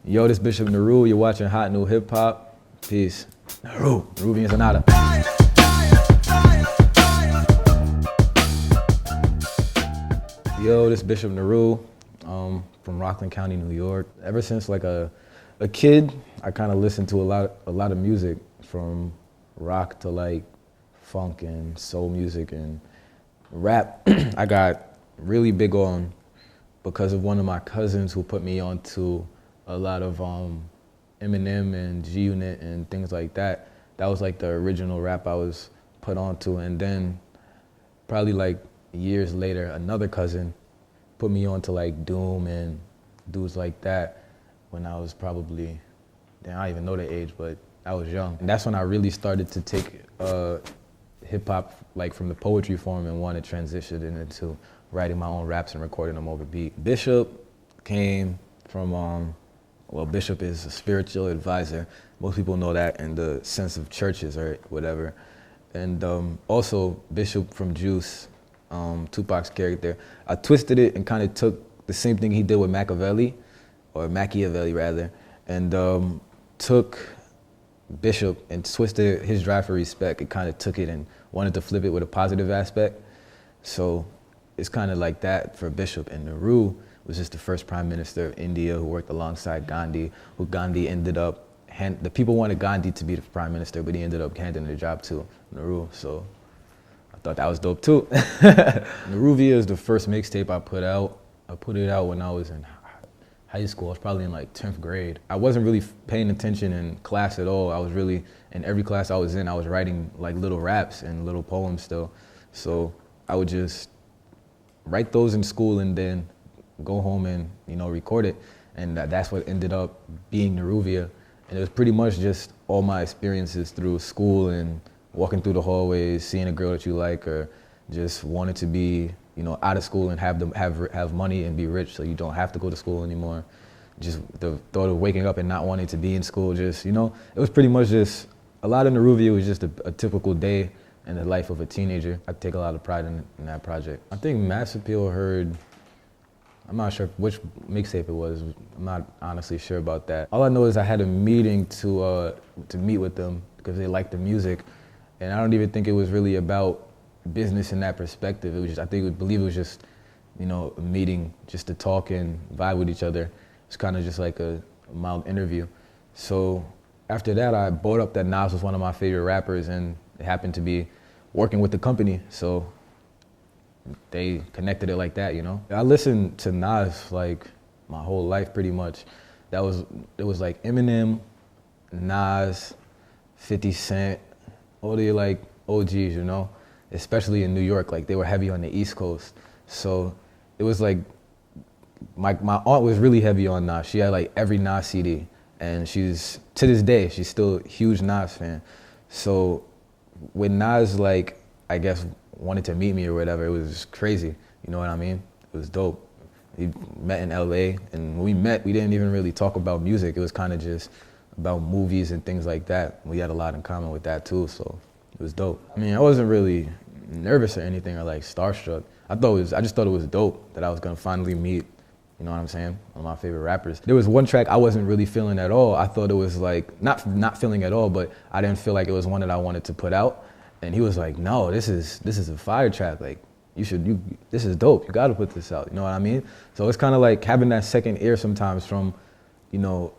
Yo, this Bishop Nehru. You're watching Hot New Hip Hop. Peace. Nehru. Neruvian Sonata. Yo, this Bishop Nehru from Rockland County, New York. Ever since like a kid, I kind of listened to a lot of music, from rock to like funk and soul music and rap. I got really big on because of one of my cousins who put me onto a lot of Eminem and G-Unit and things like that. That was like the original rap I was put onto. And then probably like years later, another cousin put me onto like Doom and dudes like that when I was probably, damn, I don't even know the age, but I was young. And that's when I really started to take hip hop like from the poetry form and wanted to transition it into writing my own raps and recording them over beat. Bishop came from, well, Bishop is a spiritual advisor. Most people know that in the sense of churches or whatever. And also Bishop from Juice, Tupac's character. I twisted it and kind of took the same thing he did with Machiavelli, or Machiavelli rather, and took Bishop and twisted his drive for respect and kind of took it and wanted to flip it with a positive aspect. So it's kind of like that for Bishop. And Nehru was just the first prime minister of India who worked alongside Gandhi, who Gandhi ended up, the people wanted Gandhi to be the prime minister, but he ended up handing the job to Nehru. So I thought that was dope too. Nehruvia is the first mixtape I put out. I put it out when I was in high school. I was probably in like 10th grade. I wasn't really paying attention in class at all. I was really, in every class I was in, I was writing like little raps and little poems still. So I would just write those in school and then go home and, you know, record it. And that's what ended up being Nehruvia. And it was pretty much just all my experiences through school and walking through the hallways, seeing a girl that you like, or just wanted to be, you know, out of school and have money and be rich so you don't have to go to school anymore. Just the thought of waking up and not wanting to be in school, just, you know, it was pretty much just, a lot of Nehruvia was just a typical day in the life of a teenager. I take a lot of pride in that project. I think Mass Appeal heard, I'm not sure which mixtape it was. I'm not honestly sure about that. All I know is I had a meeting to meet with them because they liked the music. And I don't even think it was really about business in that perspective. It was just, I believe it was just, you know, a meeting just to talk and vibe with each other. It's kind of just like a mild interview. So after that, I brought up that Nas was one of my favorite rappers, and it happened to be working with the company. So they connected it like that, you know? I listened to Nas like my whole life pretty much. It was like Eminem, Nas, 50 Cent, all the like OGs, you know? Especially in New York, like they were heavy on the East Coast. So it was like, my aunt was really heavy on Nas. She had like every Nas CD, and to this day, she's still a huge Nas fan. So when Nas, like, I guess, wanted to meet me or whatever, it was crazy, you know what I mean? It was dope. We met in LA, and when we met, we didn't even really talk about music. It was kind of just about movies and things like that. We had a lot in common with that too, so it was dope. I mean, I wasn't really nervous or anything or like starstruck. I just thought it was dope that I was gonna finally meet, you know what I'm saying, one of my favorite rappers. There was one track I wasn't really feeling at all. I thought it was like, not feeling at all, but I didn't feel like it was one that I wanted to put out. And he was like, no, this is a fire track. Like, this is dope. You gotta put this out, you know what I mean? So it's kind of like having that second ear sometimes from, you know,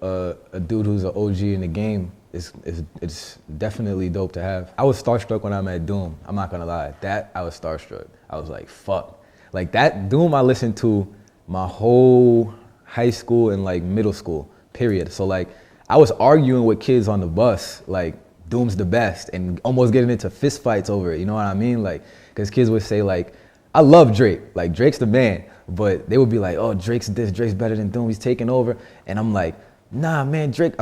a dude who's an OG in the game. It's definitely dope to have. I was starstruck when I met Doom. I'm not gonna lie. I was starstruck. I was like, fuck. Like that Doom I listened to my whole high school and like middle school, period. So like, I was arguing with kids on the bus, like, Doom's the best, and almost getting into fist fights over it, you know what I mean? Like, because kids would say like, I love Drake, like Drake's the man, but they would be like, oh, Drake's better than Doom, he's taking over. And I'm like, nah, man, Drake's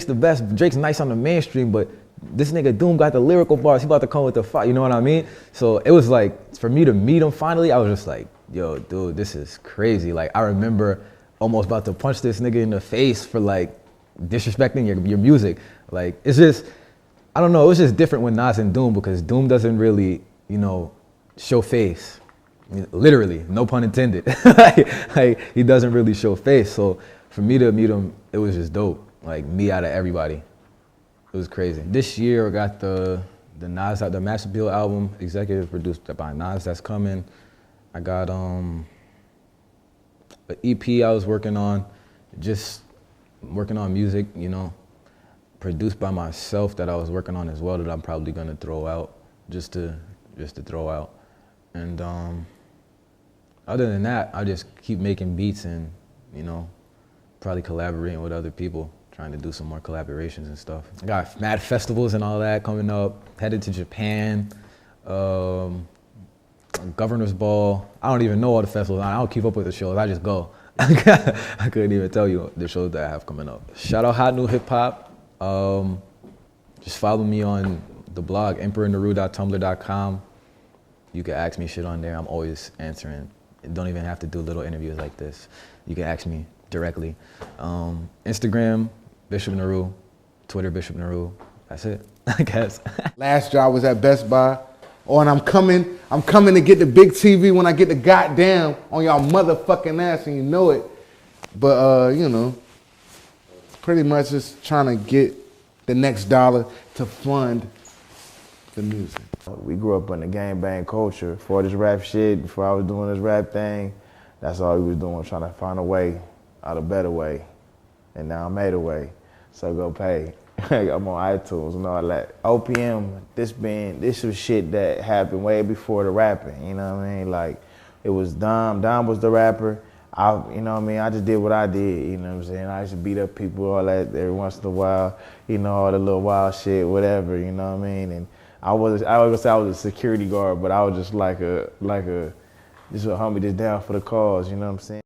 the best, Drake's nice on the mainstream, but this nigga Doom got the lyrical bars, he about to come with the fight, you know what I mean? So it was like, for me to meet him finally, I was just like, yo, dude, this is crazy. Like, I remember almost about to punch this nigga in the face for like disrespecting your music. Like, it's just, I don't know, it was just different with Nas and Doom, because Doom doesn't really, you know, show face. I mean, literally, no pun intended. like, he doesn't really show face. So for me to meet him, it was just dope. Like me out of everybody. It was crazy. This year I got the Nas, the Master Appeal album, executive produced by Nas, that's coming. I got an EP I was working on, just working on music, you know, produced by myself that I was working on as well that I'm probably gonna throw out, just to throw out. And other than that, I just keep making beats and, you know, probably collaborating with other people, trying to do some more collaborations and stuff. I got mad festivals and all that coming up, headed to Japan, Governor's Ball. I don't even know all the festivals. I don't keep up with the shows, I just go. I couldn't even tell you the shows that I have coming up. Shout out HotNewHipHop. Just follow me on the blog, emperornehru.tumblr.com. You can ask me shit on there, I'm always answering. You don't even have to do little interviews like this. You can ask me directly. Instagram, Bishop Nehru, Twitter, Bishop Nehru. That's it, I guess. Last job was at Best Buy. Oh, and I'm coming to get the big TV when I get the goddamn on y'all motherfucking ass and you know it. But, you know, pretty much just trying to get the next dollar to fund the music. We grew up in the gangbang culture. Before this rap shit, before I was doing this rap thing, that's all we was doing, trying to find a way, out a better way. And now I made a way, so go pay. I'm on iTunes and all that. OPM, this was shit that happened way before the rapping, you know what I mean? Like, it was Dom was the rapper. You know what I mean? I just did what I did, you know what I'm saying? I used to beat up people, all that, every once in a while, you know, all the little wild shit, whatever, you know what I mean? And I was gonna say I was a security guard, but I was just just a homie just down for the cause, you know what I'm saying?